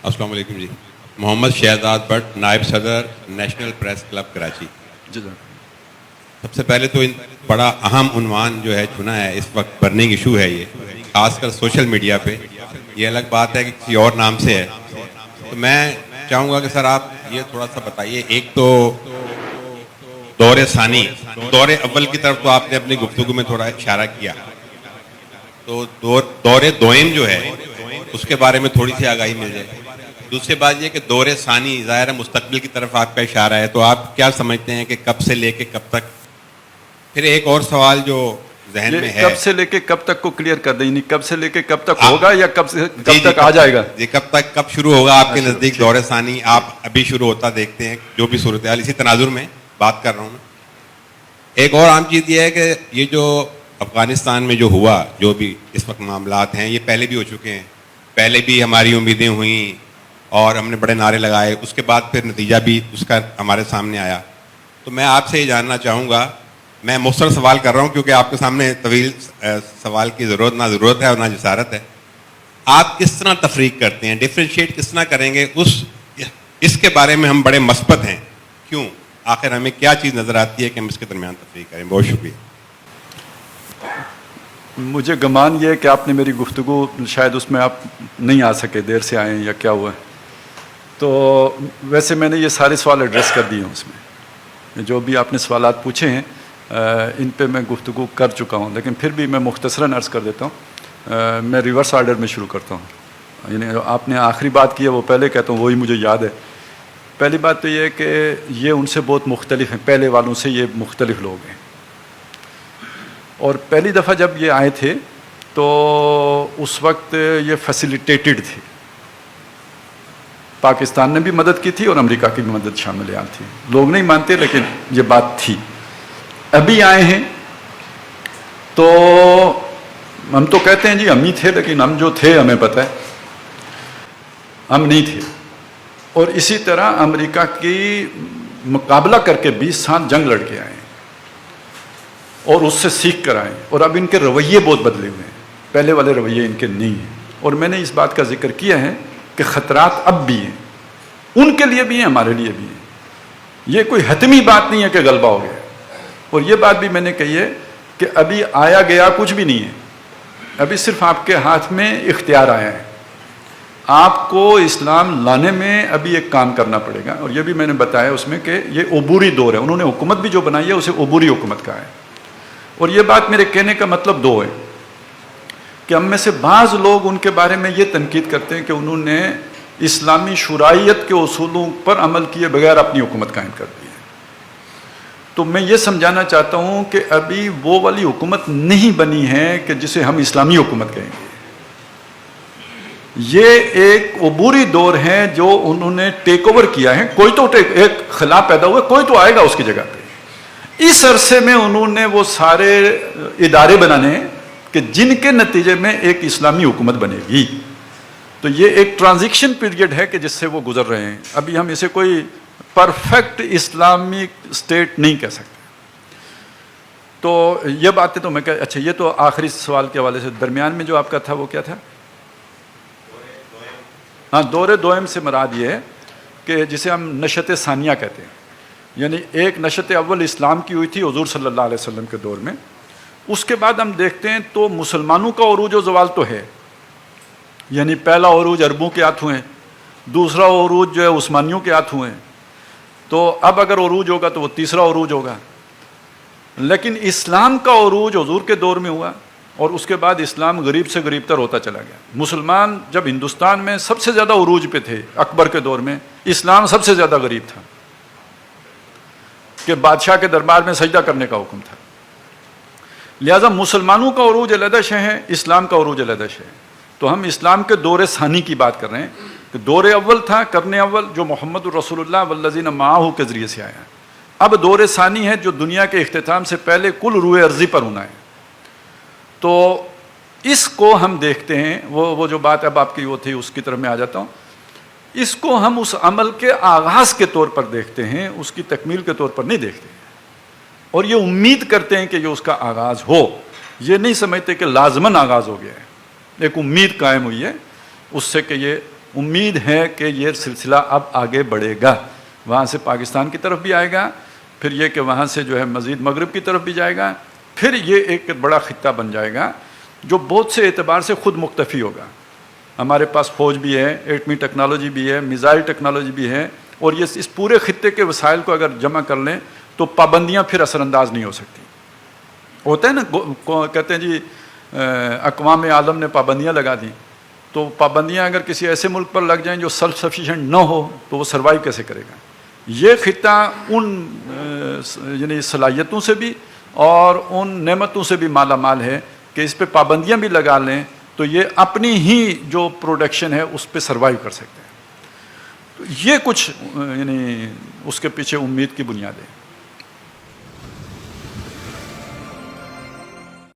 السلام علیکم جی. محمد شہزاد بٹ, نائب صدر نیشنل پریس کلب کراچی. سب سے پہلے تو بڑا اہم عنوان جو ہے چنا ہے, اس وقت برننگ ایشو ہے یہ, خاص کر سوشل میڈیا پہ. یہ الگ بات ہے کہ کسی اور نام سے ہے. تو میں چاہوں گا کہ سر آپ یہ تھوڑا سا بتائیے. ایک تو دور ثانی, دور اول کی طرف تو آپ نے اپنی گفتگو میں تھوڑا اشارہ کیا, تو دور دوئم جو ہے اس کے بارے میں تھوڑی سی آگاہی مل جائے. دوسری بات یہ کہ دور ثانی ظاہر ہے مستقبل کی طرف آپ کا اشارہ ہے, تو آپ کیا سمجھتے ہیں کہ کب سے لے کے کب تک؟ پھر ایک اور سوال جو ذہن میں ہے, کب سے لے کے کب تک کو کلیئر کر دیں, یعنی کب سے لے کے کب تک ہوگا یا کب سے کب تک آ جائے گا؟ جی, کب تک, کب شروع ہوگا آپ کے نزدیک دور ثانی؟ آپ ابھی شروع ہوتا دیکھتے ہیں جو بھی صورتحال, اسی تناظر میں بات کر رہا ہوں میں. ایک اور عام چیز یہ ہے کہ یہ جو افغانستان میں جو ہوا, جو بھی اس وقت معاملات ہیں, یہ پہلے بھی ہو چکے ہیں. پہلے بھی ہماری امیدیں ہوئیں اور ہم نے بڑے نعرے لگائے, اس کے بعد پھر نتیجہ بھی اس کا ہمارے سامنے آیا. تو میں آپ سے یہ جاننا چاہوں گا, میں مختصر سوال کر رہا ہوں کیونکہ آپ کے سامنے طویل سوال کی ضرورت ہے اور نہ جسارت ہے. آپ کس طرح تفریق کرتے ہیں, ڈفرینشیٹ کس طرح کریں گے اس کے بارے میں ہم بڑے مثبت ہیں, کیوں؟ آخر ہمیں کیا چیز نظر آتی ہے کہ ہم اس کے درمیان تفریق کریں؟ بہت شکریہ. مجھے گمان یہ ہے کہ آپ نے میری گفتگو شاید اس میں آپ نہیں آ سکے, دیر سے آئے ہیں یا کیا ہوا ہے. تو ویسے میں نے یہ سارے سوال ایڈریس کر دیے ہیں. اس میں جو بھی آپ نے سوالات پوچھے ہیں ان پہ میں گفتگو کر چکا ہوں, لیکن پھر بھی میں مختصراً عرض کر دیتا ہوں. میں ریورس آرڈر میں شروع کرتا ہوں, یعنی آپ نے آخری بات کی ہے وہ پہلے کہتا ہوں, وہی مجھے یاد ہے. پہلی بات تو یہ ہے کہ یہ ان سے بہت مختلف ہیں, پہلے والوں سے یہ مختلف لوگ ہیں. اور پہلی دفعہ جب یہ آئے تھے تو اس وقت یہ فیسیلیٹیٹڈ تھے, پاکستان نے بھی مدد کی تھی اور امریکہ کی بھی مدد شامل تھی. لوگ نہیں مانتے لیکن یہ بات تھی. ابھی آئے ہیں تو ہم تو کہتے ہیں جی ہم ہی تھے, لیکن ہم جو تھے ہمیں پتہ ہے ہم نہیں تھے. اور اسی طرح امریکہ کی مقابلہ کر کے 20 سال جنگ لڑ کے آئے ہیں اور اس سے سیکھ کر آئے, اور اب ان کے رویے بہت بدلے ہوئے ہیں, پہلے والے رویے ان کے نہیں ہیں. اور میں نے اس بات کا ذکر کیا ہے کہ خطرات اب بھی ہیں, ان کے لیے بھی ہیں, ہمارے لیے بھی ہیں. یہ کوئی حتمی بات نہیں ہے کہ غلبہ ہو گیا. اور یہ بات بھی میں نے کہی ہے کہ ابھی آیا گیا کچھ بھی نہیں ہے, ابھی صرف آپ کے ہاتھ میں اختیار آیا ہے. آپ کو اسلام لانے میں ابھی ایک کام کرنا پڑے گا, اور یہ بھی میں نے بتایا اس میں کہ یہ عبوری دور ہے. انہوں نے حکومت بھی جو بنائی ہے اسے عبوری حکومت کہا ہے. اور یہ بات میرے کہنے کا مطلب دو ہے کہ ہم میں سے بعض لوگ ان کے بارے میں یہ تنقید کرتے ہیں کہ انہوں نے اسلامی شرائعت کے اصولوں پر عمل کیے بغیر اپنی حکومت قائم کر دی ہے. تو میں یہ سمجھانا چاہتا ہوں کہ ابھی وہ والی حکومت نہیں بنی ہے کہ جسے ہم اسلامی حکومت کہیں گے. یہ ایک عبوری دور ہے جو انہوں نے ٹیک اوور کیا ہے. کوئی تو ایک خلا پیدا ہوا, کوئی تو آئے گا اس کی جگہ پہ. اس عرصے میں انہوں نے وہ سارے ادارے بنانے ہیں کہ جن کے نتیجے میں ایک اسلامی حکومت بنے گی. تو یہ ایک ٹرانزیکشن پیریڈ ہے کہ جس سے وہ گزر رہے ہیں. ابھی ہم اسے کوئی پرفیکٹ اسلامک اسٹیٹ نہیں کہہ سکتے. تو یہ باتیں تو میں اچھا, یہ تو آخری سوال کے حوالے سے. درمیان میں جو آپ کا تھا وہ کیا تھا؟ ہاں, دور دوئم سے مراد یہ ہے کہ جسے ہم نشت ثانیہ کہتے ہیں, یعنی ایک نشت اول اسلام کی ہوئی تھی حضور صلی اللہ علیہ وسلم کے دور میں. اس کے بعد ہم دیکھتے ہیں تو مسلمانوں کا عروج و زوال تو ہے, یعنی پہلا عروج عربوں کے ہاتھ ہوئے ہیں, دوسرا عروج جو ہے عثمانیوں کے ہاتھ ہوئے ہیں. تو اب اگر عروج ہوگا تو وہ تیسرا عروج ہوگا. لیکن اسلام کا عروج حضور کے دور میں ہوا, اور اس کے بعد اسلام غریب سے غریب تر ہوتا چلا گیا. مسلمان جب ہندوستان میں سب سے زیادہ عروج پہ تھے اکبر کے دور میں, اسلام سب سے زیادہ غریب تھا کہ بادشاہ کے دربار میں سجدہ کرنے کا حکم تھا. لہذا مسلمانوں کا عروج علیحدہ شے ہے, اسلام کا عروج علیحدہ شے ہے. تو ہم اسلام کے دور ثانی کی بات کر رہے ہیں کہ دور اول تھا کرنے اول جو محمد الرسول اللہ والذین معہ کے ذریعے سے آیا. اب دور ثانی ہے جو دنیا کے اختتام سے پہلے کل روئے ارضی پر ہونا ہے. تو اس کو ہم دیکھتے ہیں, وہ جو بات اب آپ کی وہ تھی اس کی طرف میں آ جاتا ہوں. اس کو ہم اس عمل کے آغاز کے طور پر دیکھتے ہیں, اس کی تکمیل کے طور پر نہیں دیکھتے, اور یہ امید کرتے ہیں کہ یہ اس کا آغاز ہو. یہ نہیں سمجھتے کہ لازماً آغاز ہو گیا ہے, ایک امید قائم ہوئی ہے اس سے کہ یہ امید ہے کہ یہ سلسلہ اب آگے بڑھے گا، وہاں سے پاکستان کی طرف بھی آئے گا، پھر یہ کہ وہاں سے جو ہے مزید مغرب کی طرف بھی جائے گا، پھر یہ ایک بڑا خطہ بن جائے گا جو بہت سے اعتبار سے خود مکتفی ہوگا. ہمارے پاس فوج بھی ہے، ایٹمی ٹیکنالوجی بھی ہے، میزائل ٹیکنالوجی بھی ہے، اور یہ اس پورے خطے کے وسائل کو اگر جمع کر لیں تو پابندیاں پھر اثر انداز نہیں ہو سکتی. ہوتا ہے نا، کہتے ہیں جی اقوام عالم نے پابندیاں لگا دیں، تو پابندیاں اگر کسی ایسے ملک پر لگ جائیں جو سیلف سفیشینٹ نہ ہو تو وہ سروائیو کیسے کرے گا. یہ خطہ ان یعنی صلاحیتوں سے بھی اور ان نعمتوں سے بھی مالا مال ہے کہ اس پہ پابندیاں بھی لگا لیں تو یہ اپنی ہی جو پروڈکشن ہے اس پہ سروائیو کر سکتے ہیں. یہ کچھ یعنی اس کے پیچھے امید کی بنیاد ہے.